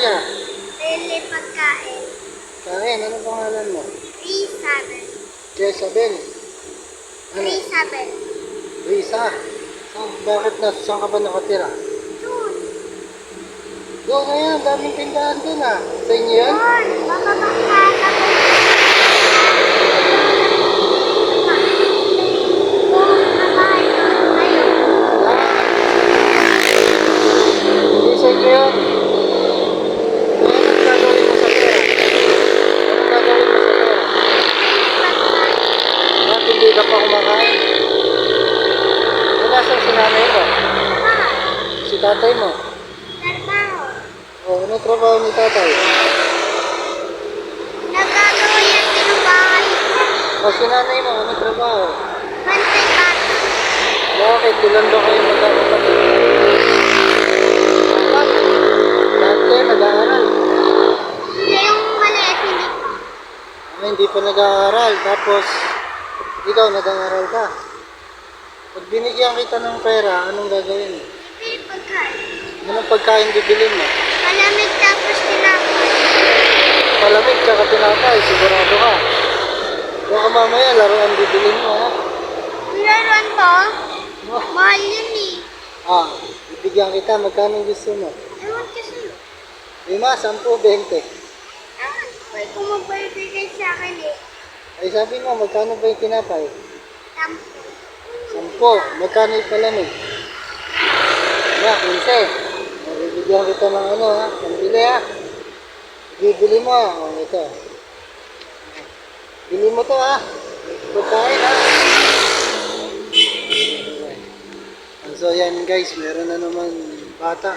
kuya? Bili pagkain. Kain, ano pangalan mo? 3-7. Jezabel. Ano? 3-7. Risa. Bakit saan ka ba nakatira? Doon. Doon na yan, daming tindahan doon ah. Sa inyo yan? Doon. Baka makakala ko. Hindi sa inyo yan. Anong gagawin mo sa pera? Anong gagawin mo sa pera? Bakit hindi ka pa kumakain? Nasaan si nanay mo? Si tatay mo? Trabaho. Oh, ano trabaho ni tatay? Nagagawa yan ng bahay. O si nanay mo, ano trabaho? Bantay bata. Bakit? Ilan ba kayo magkakapatid? Lahat kayo nag-aaral. Hindi yung maliit, hindi pa. Hindi pa nag-aaral. Tapos, ikaw nag-aaral ka. Pag binigyan kita ng pera, anong gagawin mo? Bili pagkain. Anong pagkain bibilin mo? Malamig tapos tinapos. Palamig tsaka tinapay, sigurado ka. Baka mamaya laruan bibilin mo, ha? Laruan to? Oh. Mahal yun eh. Ah, bibigyan kita. Magkano gusto mo? Ewan kasi. 5, 10, 20. Ewan ko eh, kung magbibigay sa akin eh. Ay sabi mo, magkano ba yung tinapay? 10. 10. Magkano yung palamig? Na, 15. Bibigyan kita ng ano, ha? Pambili, ha? Bibili mo, ha? O, ito. Bili mo to, ha? Pagkain, ha? So, yan guys, meron na naman bata.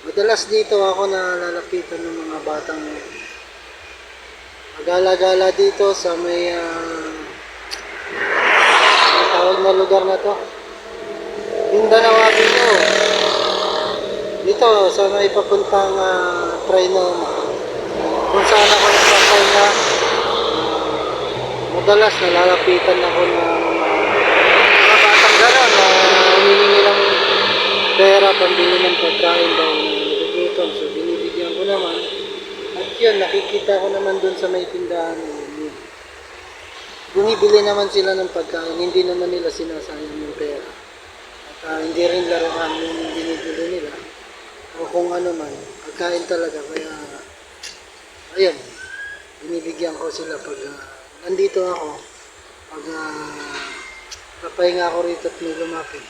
Madalas dito ako nalalapitan ng mga batang magala-gala dito sa may ang tawag na lugar na to. Mindanao Avenue. Dito sa may papuntang Trinoma. Kung saan ako nagpapay na madalas nalalapitan ako ng mga batang gano'n na humihingi ng pera pambili ng pagkain dahil nagugutom. So binibigyan ko naman. At yun, nakikita ko naman dun sa may tindahan. Bumibili naman sila ng pagkain, hindi naman nila sinasayang yung pera. At hindi rin laruan yung binibili nila. O kung ano man, pagkain talaga. Kaya, ayun, binibigyan ko sila pag nandito ako. Pag papahinga ako rito at may lumapit.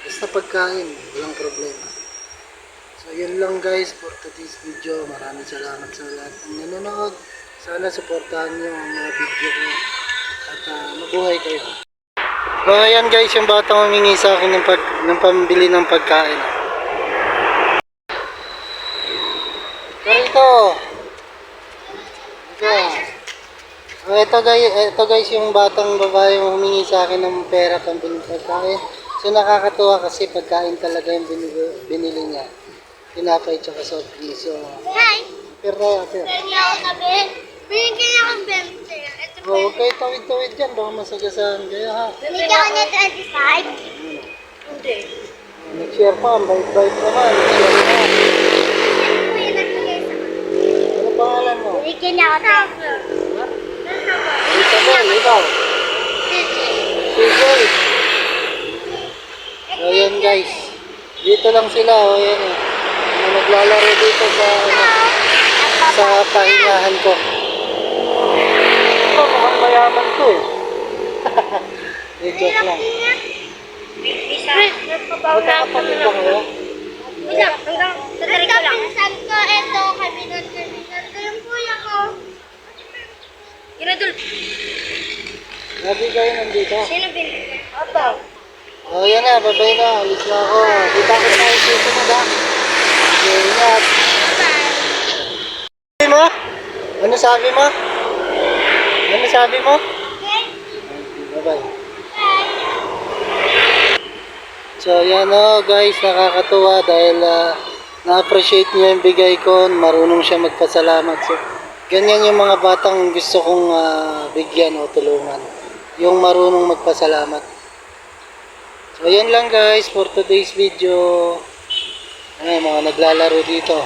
Basta pagkain, walang problema. So, yun lang guys for today's video. Maraming salamat sa lahat ng nanonood. Sana supportahan nyo ang mga video ko. At mabuhay kayo. So ayan guys, yung batang humingi sa akin ng pambili ng pagkain. Ito. Ito guys yung batang babae yung humingi sa akin ng pera pambili ng pagkain. So nakakatuwa kasi pagkain talaga yung binili niya. Tinapay tsaka soft drink. So, Hi! pero. Pwede ako sabi. Binigyan akong 20. Ito po. Huwag kayo tawid-tawid dyan. Baka masagasaan kayo ha. Binigyan ako niya 25. Hindi. Nag-share pa. Ang bait-bait naman. Nag-share pa. Ano po yung nagbigay sa akin? Ano pangalan mo? Binigyan niya ako 20. Ha? Isabel, ikaw. Sigol. So yan guys. Dito lang sila. O yan eh. Naglalaro dito sa pahingahan ko. Ito, mukhang mayaman to eh. Joke lang. Magkakapatid ba kayo? Wala, hanggang sa tarik ko lang. Pinsan ko, ito, kabinan ko yung kuya ko. Iradul. Lagi kayo nandito? Sino binigyan? Opo. Oh, yan na, babay na. Alis na ako. Kita ko na yung dito na da. Okay, ingat. Sabi mo? Ano sabi mo? Ano sabi mo? Bye-bye. So, yan o guys, nakakatuwa dahil na-appreciate niya yung bigay ko. Marunong siya magpasalamat. So, ganyan yung mga batang gusto kong bigyan o tulungan. Yung marunong magpasalamat. So, yan lang guys for today's video. Ay, mga naglalaro dito.